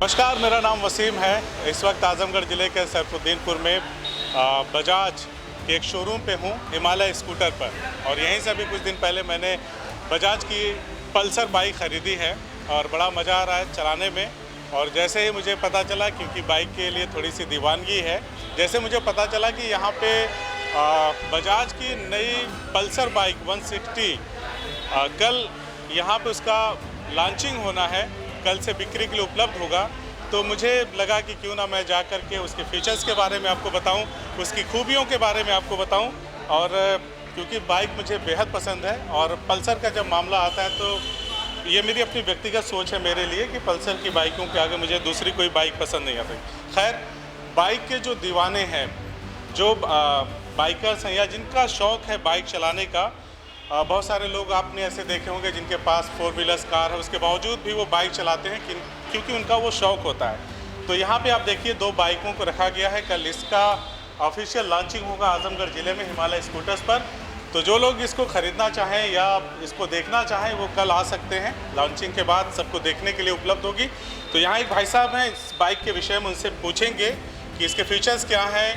नमस्कार, मेरा नाम वसीम है। इस वक्त आजमगढ़ ज़िले के सरफुद्दीनपुर में बजाज के एक शोरूम पे हूँ, हिमालय स्कूटर पर। और यहीं से अभी कुछ दिन पहले मैंने बजाज की पल्सर बाइक ख़रीदी है और बड़ा मज़ा आ रहा है चलाने में। और जैसे ही मुझे पता चला, क्योंकि बाइक के लिए थोड़ी सी दीवानगी है, जैसे मुझे पता चला कि यहाँ पे बजाज की नई पल्सर बाइक 160 कल यहाँ पे उसका लॉन्चिंग होना है, कल से बिक्री के लिए उपलब्ध होगा, तो मुझे लगा कि क्यों ना मैं जा कर के उसके फीचर्स के बारे में आपको बताऊं, उसकी खूबियों के बारे में आपको बताऊं। और क्योंकि बाइक मुझे बेहद पसंद है और पल्सर का जब मामला आता है तो ये मेरी अपनी व्यक्तिगत सोच है मेरे लिए कि पल्सर की बाइकों के आगे मुझे दूसरी कोई बाइक पसंद नहीं आती। खैर, बाइक के जो दीवाने हैं, जो बाइकर्स हैं या जिनका शौक़ है बाइक चलाने का, बहुत सारे लोग आपने ऐसे देखे होंगे जिनके पास 4 व्हीलर्स कार है, उसके बावजूद भी वो बाइक चलाते हैं क्योंकि उनका वो शौक़ होता है। तो यहाँ पे आप देखिए 2 बाइकों को रखा गया है। कल इसका ऑफिशियल लॉन्चिंग होगा आजमगढ़ ज़िले में हिमालय स्कूटर्स पर। तो जो लोग इसको ख़रीदना चाहें या इसको देखना चाहें वो कल आ सकते हैं। लॉन्चिंग के बाद सबको देखने के लिए उपलब्ध होगी। तो यहाँ एक भाई साहब हैं, इस बाइक के विषय में उनसे पूछेंगे कि इसके फीचर्स क्या हैं।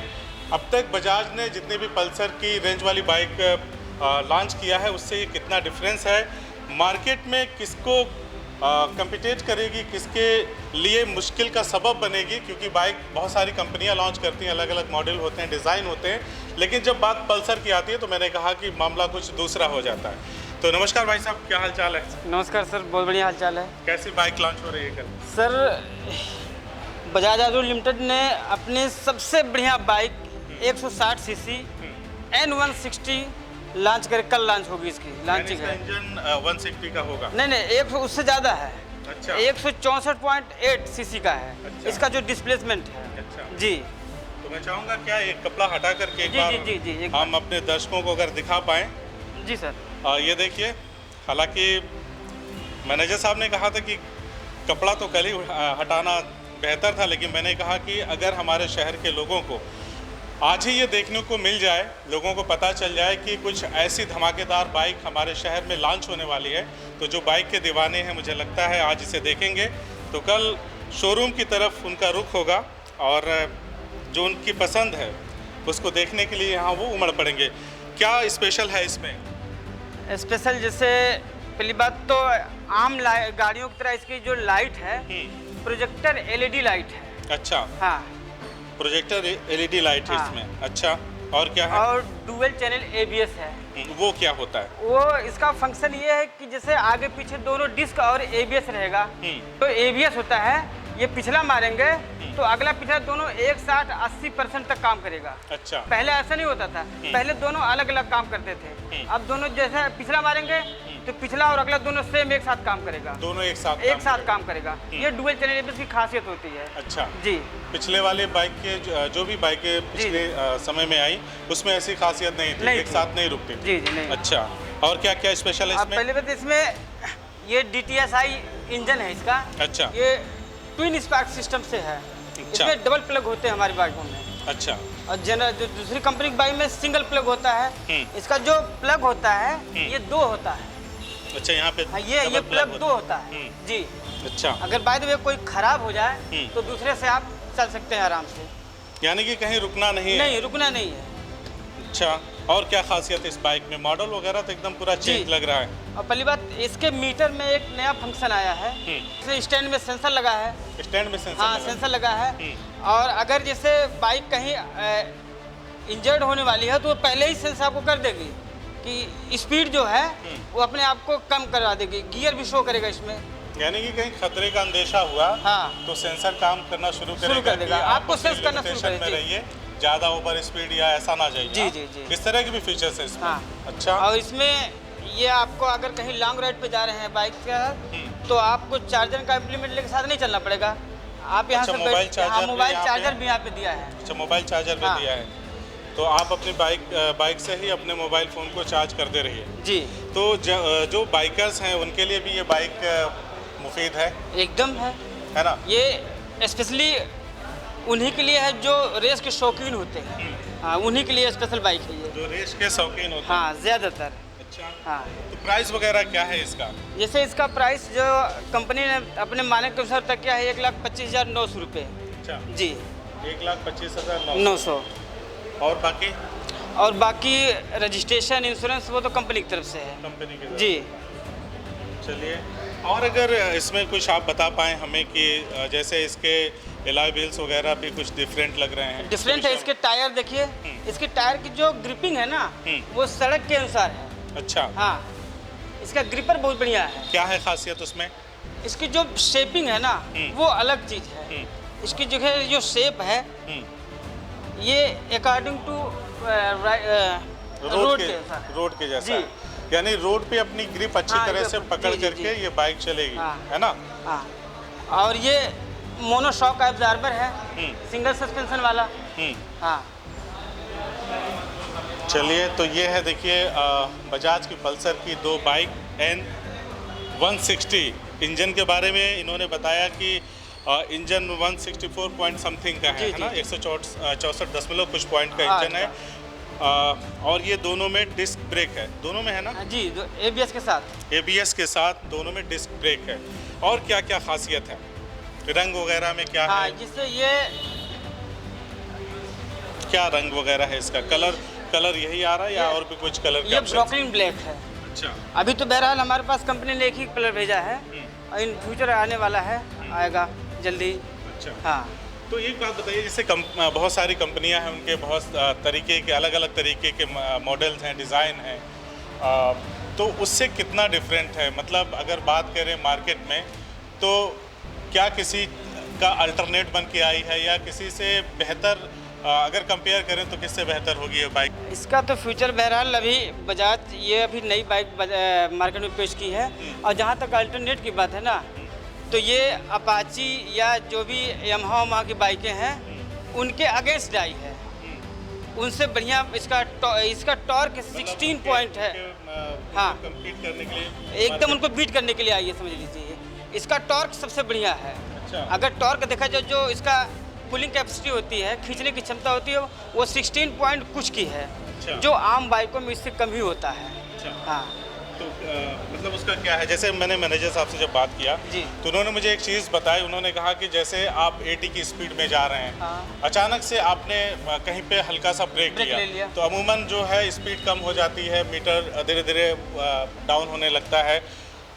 अब तक बजाज ने जितने भी पल्सर की रेंज वाली बाइक लॉन्च किया है उससे ये कितना डिफरेंस है, मार्केट में किसको कम्पिटेट करेगी, किसके लिए मुश्किल का सबब बनेगी। क्योंकि बाइक बहुत सारी कंपनियां लॉन्च करती हैं, अलग अलग मॉडल होते हैं, डिज़ाइन होते हैं, लेकिन जब बात पल्सर की आती है तो मैंने कहा कि मामला कुछ दूसरा हो जाता है। तो नमस्कार भाई साहब, क्या हाल चाल है? नमस्कार सर, बहुत बढ़िया हाल चाल है। कैसी बाइक लॉन्च हो रही है कल? सर, बजाज ऑटो लिमिटेड ने अपनी सबसे बढ़िया बाइक 160 सीसी N160 लॉन्च कर कल लॉन्च होगी। इसकी लॉन्चिंग है। इंजन 160 का होगा? नहीं, 100 उससे ज़्यादा है। अच्छा। 164.8 सीसी का है। अच्छा। इसका जो डिस्प्लेसमेंट है। अच्छा जी। तो मैं चाहूँगा क्या एक कपड़ा हटा करके एक बार जी हम अपने दर्शकों को अगर दिखा पाएँ। जी सर। ये देखिए, हालांकि मैनेजर साहब ने कहा था कि कपड़ा तो कल ही हटाना बेहतर था, लेकिन मैंने कहा कि अगर हमारे शहर के लोगों को आज ही ये देखने को मिल जाए, लोगों को पता चल जाए कि कुछ ऐसी धमाकेदार बाइक हमारे शहर में लॉन्च होने वाली है, तो जो बाइक के दीवाने हैं मुझे लगता है आज इसे देखेंगे तो कल शोरूम की तरफ उनका रुख होगा और जो उनकी पसंद है उसको देखने के लिए यहाँ वो उमड़ पड़ेंगे। क्या स्पेशल है इसमें? स्पेशल जैसे पहली बात तो आम गाड़ियों की तरह इसकी जो लाइट है प्रोजेक्टर LED लाइट है। अच्छा। हाँ, प्रोजेक्टर LED लाइट है इसमें। अच्छा, और क्या है? और डुअल चैनल ABS है। वो क्या होता है? वो इसका फंक्शन ये है कि जैसे आगे पीछे दोनों डिस्क और ABS रहेगा। तो ABS होता है, ये पिछला मारेंगे तो अगला पिछला दोनों एक साथ 80% तक काम करेगा। अच्छा। पहले ऐसा नहीं होता था, पहले दोनों अलग अलग काम करते थे। अब दोनों जैसे पिछला मारेंगे तो पिछला और अगला दोनों सेम एक साथ काम करेगा। दोनों एक साथ काम करेगा। ये डुअल चैनल ABS की खासियत होती है। अच्छा जी। पिछले वाले बाइक के जो भी बाइकें पिछले समय में आई उसमें ऐसी खासियत नहीं थी, एक साथ नहीं रुकती। जी नहीं। अच्छा, और क्या क्या स्पेशल है इसमें? पहले बात इसमें ये DTSI इंजन है इसका। अच्छा। ये ट्विन स्पार्क सिस्टम से है। अच्छा। इसमें डबल प्लग होते हैं हमारी बाइकों में। अच्छा। और जो दूसरी कंपनी की बाइक में सिंगल प्लग होता है। इसका जो प्लग होता है ये 2 होता है। अच्छा, यहाँ पे ये प्लग 2 होता है। जी। अच्छा। अगर बाय द वे कोई खराब हो जाए तो दूसरे से आप चल सकते हैं आराम से, यानी कि कहीं रुकना नहीं है? नहीं, रुकना नहीं है। अच्छा, और क्या खासियत है इस बाइक में? मॉडल वगैरह तो एकदम पूरा चेंज लग रहा है। और पहली बात, इसके मीटर में एक नया फंक्शन आया है। इसमें स्टैंड में सेंसर लगा है। स्टैंड में सेंसर? हाँ, सेंसर लगा है। और अगर जैसे बाइक कहीं इंजर्ड होने वाली है तो वो पहले ही सेंसर आपको कर देगी कि स्पीड जो है वो अपने आप को कम करवा देगी। गियर भी शो करेगा इसमें, यानी कि कहीं खतरे का अंदेशा हुआ हाँ तो सेंसर काम करना शुरू कर देगा। आपको सेंस करना शुरू कर देगा, ज़्यादा ओवर स्पीड या ऐसा ना जाइए। जी। इस तरह के भी फीचर्स है इसमें। हाँ। अच्छा। और इसमें ये आपको अगर कहीं लॉन्ग राइड पे जा रहे हैं बाइक का तो आपको चार्जर का इम्प्लीमेंट लेके साथ नहीं चलना पड़ेगा। आप यहाँ से मोबाइल चार्जर भी यहाँ पे दिया है। अच्छा, मोबाइल चार्जर भी दिया है, तो आप अपनी बाइक से ही अपने मोबाइल फ़ोन को चार्ज करते रहिए। जी। तो जो बाइकर्स हैं उनके लिए भी ये बाइक मुफीद है? एकदम है ना? ये स्पेशली उन्हीं के लिए है जो रेस के शौकीन होते हैं। हाँ, उन्हीं के लिए स्पेशल बाइक है ये, जो रेस के शौकीन होते हैं। हाँ, ज़्यादातर। अच्छा, हाँ, तो प्राइस वगैरह क्या है इसका? जैसे इसका प्राइस जो कंपनी ने अपने मानक के अनुसार तक किया है 1,25,900 रुपये। अच्छा, जी, 1,25,900। 900। और बाकी और बाकी रजिस्ट्रेशन इंश्योरेंस वो तो कंपनी की तरफ से है। कंपनी के जी। चलिए, और अगर इसमें कुछ आप बता पाएँ हमें कि जैसे इसके एलॉय व्हील्स वगैरह भी कुछ डिफरेंट लग रहे हैं। डिफरेंट है। इसके टायर देखिए, इसके टायर की जो ग्रिपिंग है ना, वो सड़क के अनुसार है। अच्छा, हाँ, इसका ग्रिपर बहुत बढ़िया है। क्या है खासियत उसमें? इसकी जो शेपिंग है ना, वो अलग चीज़ है। इसकी जो है जो शेप है, ये अकॉर्डिंग टू रोड के जैसा है। यानी रोड पे अपनी ग्रिप अच्छी तरह से पकड़ करके ये बाइक चलेगी, है ना? हाँ, और ये मोनोशॉक एब्जॉर्बर है, सिंगल सस्पेंशन वाला। हाँ, चलिए, तो ये है देखिए बजाज की पल्सर की दो बाइक N160। इंजन के बारे में इन्होंने बताया कि इंजन 164 पॉइंट समथिंग का है ना, 164 कुछ पॉइंट का इंजन है। और ये दोनों में डिस्क ब्रेक है, दोनों में है ना? जी, ABS के साथ। ABS के साथ दोनों में डिस्क ब्रेक है। और क्या क्या खासियत है? रंग वगैरह में क्या है? जिससे ये क्या रंग वगैरह है इसका? कलर यही आ रहा है या और भी कुछ कलर? ये ब्रोकलिन ब्लैक है। अच्छा, अभी तो बहरहाल हमारे पास कंपनी ने एक ही कलर भेजा है, और इन फ्यूचर आने वाला है, आएगा जल्दी। अच्छा, हाँ, तो एक बात बताइए, जैसे बहुत सारी कंपनियां हैं, उनके बहुत तरीके के अलग अलग तरीके के मॉडल्स हैं, डिज़ाइन हैं, तो उससे कितना डिफरेंट है? मतलब अगर बात करें मार्केट में, तो क्या किसी का अल्टरनेट बन के आई है या किसी से बेहतर अगर कंपेयर करें तो किससे बेहतर होगी ये बाइक? इसका तो फ्यूचर बहरहाल अभी बजाज ये अभी नई बाइक मार्केट में पेश की है। और जहाँ तक अल्टरनेट की बात है ना, तो ये अपाची या जो भी यामाहा की बाइकें हैं, उनके अगेंस्ट आई है। उनसे बढ़िया इसका टॉर्क 16 पॉइंट है। हाँ, कम्पीट करने के लिए एकदम उनको बीट करने के लिए आई है, समझ लीजिए। इसका टॉर्क सबसे बढ़िया है। अच्छा, अगर टॉर्क देखा जाए, जो इसका पुलिंग कैपेसिटी होती है, खींचने की क्षमता होती है, वो 16 पॉइंट कुछ की है। अच्छा, जो आम बाइकों में इससे कम ही होता है। अच्छा, हाँ, तो मतलब उसका क्या है? जैसे मैंने मैनेजर साहब से जब बात किया जी, तो उन्होंने मुझे एक चीज़ बताई। उन्होंने कहा कि जैसे आप 80 की स्पीड में जा रहे हैं, हाँ, अचानक से आपने कहीं पे हल्का सा ब्रेक ले लिया, लिया, तो अमूमन जो है स्पीड कम हो जाती है, मीटर धीरे धीरे डाउन होने लगता है।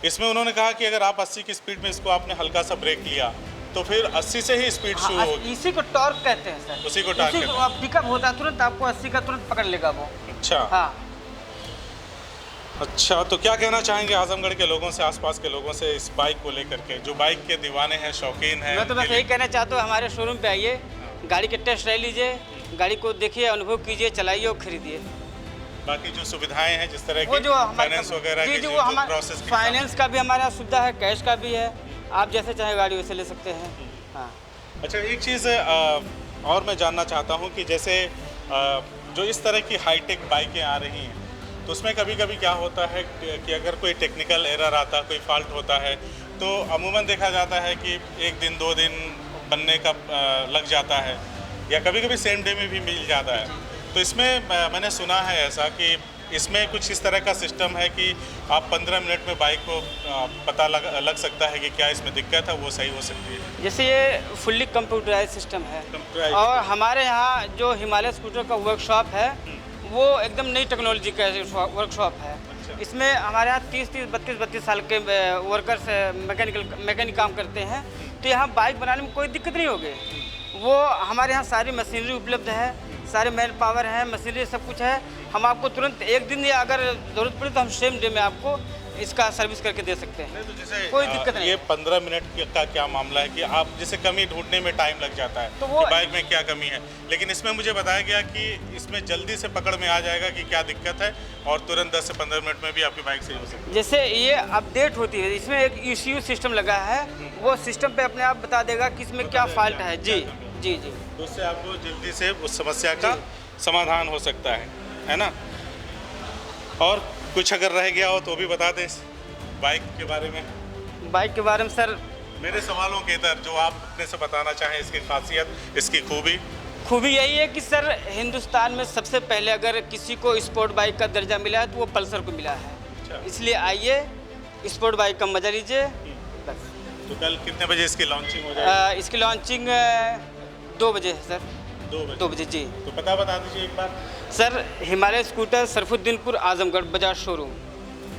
इसमें उन्होंने कहा कि अगर आप 80 की स्पीड में इसको आपने हल्का सा ब्रेक लिया, तो फिर 80 से ही स्पीड शुरू हाँ, होगी। इसी को टॉर्क कहते हैं सर। उसी को टॉर्क कहते हैं। पिकअप होता है तुरंत, आपको 80 का तुरंत पकड़ लेगा वो। अच्छा, हाँ, अच्छा, तो क्या कहना चाहेंगे आजमगढ़ के लोगों से, आसपास के लोगों से इस बाइक को लेकर के, जो बाइक के दीवाने हैं, शौकीन हैं? मैं तो बस यही कहना चाहता हूँ, हमारे शोरूम पे आइए, गाड़ी के टेस्ट ड्राइव लीजिए, गाड़ी को देखिए, अनुभव कीजिए, चलाइए और खरीदिए। बाकी जो सुविधाएं हैं, जिस तरह वो की जो हमारे फाइनेंस वगैरह की जी, जो वो हमारे प्रोसेस की फाइनेंस का भी हमारे यहाँ सुविधा है, कैश का भी है। आप जैसे चाहे गाड़ी वैसे ले सकते हैं। हाँ, अच्छा, एक चीज़ और मैं जानना चाहता हूँ कि जैसे जो इस तरह की हाईटेक बाइकें आ रही हैं, तो उसमें कभी कभी क्या होता है कि अगर कोई टेक्निकल एरर आता, कोई फॉल्ट होता है, तो अमूमन देखा जाता है कि 1 दिन 2 दिन बनने का लग जाता है, या कभी कभी सेम डे में भी मिल जाता है। तो इसमें मैंने सुना है ऐसा कि इसमें कुछ इस तरह का सिस्टम है कि आप 15 मिनट में बाइक को पता लग सकता है कि क्या इसमें दिक्कत है, वो सही हो सकती है। जैसे ये फुल्ली कंप्यूटराइज सिस्टम है, और हमारे यहाँ जो हिमालय स्कूटर का वर्कशॉप है, वो एकदम नई टेक्नोलॉजी का वर्कशॉप है। अच्छा, इसमें हमारे यहाँ 30-32 साल के वर्कर्स मैकेनिक काम करते हैं। तो यहाँ बाइक बनाने में कोई दिक्कत नहीं होगी। वो हमारे यहाँ सारी मशीनरी उपलब्ध है, सारे मैन पावर है, मशीनरी सब कुछ है। हम आपको तुरंत 1 दिन या अगर ज़रूरत पड़े तो हम सेम डे में आपको इसका सर्विस करके दे सकते हैं। तो जैसे कोई दिक्कत नहीं। ये 15 मिनट का क्या मामला है कि आप जैसे कमी ढूंढने में टाइम लग जाता है, तो वो कि बाइक में क्या कमी है, लेकिन इसमें मुझे बताया गया कि इसमें जल्दी से पकड़ में आ जाएगा कि क्या दिक्कत है, और तुरंत 10 से 15 मिनट में भी आपकी बाइक सही हो सकती है। जैसे ये अपडेट होती है, इसमें एक ECU सिस्टम लगा है, वो सिस्टम पे अपने आप बता देगा कि इसमें क्या फॉल्ट है। जी जी जी, तो उससे आपको जल्दी से उस समस्या का समाधान हो सकता है ना? और कुछ अगर रह गया हो तो भी बता दें बाइक के बारे में। बाइक के बारे में सर, मेरे सवालों के इधर जो आप अपने से बताना चाहें, इसकी खासियत, इसकी खूबी यही है कि सर हिंदुस्तान में सबसे पहले अगर किसी को स्पोर्ट बाइक का दर्जा मिला है तो वो पल्सर को मिला है। अच्छा। इसलिए आइए, स्पोर्ट बाइक का मजा लीजिए बस। तो कल कितने बजे इसकी लॉन्चिंग हो जाएगी? इसकी लॉन्चिंग 2 बजे है सर। 2 बजे। 2 बजे जी। तो पता बता दीजिए एक बार। Sir Himalaya scooter Sarfuddinpur Azamgarh Bajaj showroom,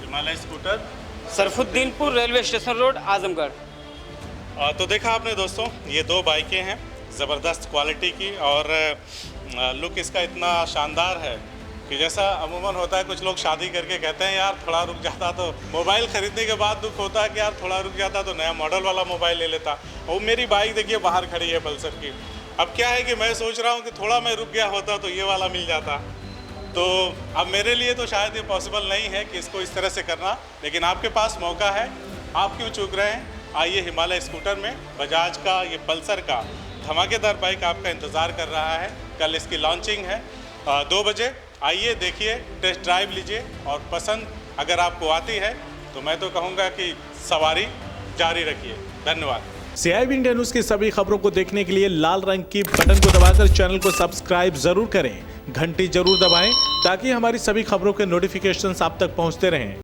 Himalaya scooter Sarfuddinpur railway station road Azamgarh. तो देखा आपने दोस्तों, ये 2 बाइकें हैं ज़बरदस्त क्वालिटी की, और लुक इसका इतना शानदार है कि जैसा अमूमन होता है, कुछ लोग शादी करके कहते हैं यार थोड़ा रुक जाता तो, मोबाइल ख़रीदने के बाद दुख होता है कि यार थोड़ा रुक जाता तो नया मॉडल वाला मोबाइल ले लेता। और मेरी बाइक देखिए बाहर खड़ी है पल्सर की। अब क्या है कि मैं सोच रहा हूँ कि थोड़ा मैं रुक गया होता तो ये वाला मिल जाता। तो अब मेरे लिए तो शायद ये पॉसिबल नहीं है कि इसको इस तरह से करना, लेकिन आपके पास मौका है, आप क्यों चूक रहे हैं? आइए हिमालय स्कूटर में बजाज का ये पल्सर का धमाकेदार बाइक आपका इंतज़ार कर रहा है। कल इसकी लॉन्चिंग है 2 बजे। आइए, देखिए, टेस्ट ड्राइव लीजिए, और पसंद अगर आपको आती है तो मैं तो कहूँगा कि सवारी जारी रखिए। धन्यवाद। CIB इंडिया न्यूज़ की सभी खबरों को देखने के लिए लाल रंग की बटन को दबाकर चैनल को सब्सक्राइब जरूर करें, घंटी जरूर दबाएं ताकि हमारी सभी खबरों के नोटिफिकेशंस आप तक पहुंचते रहें।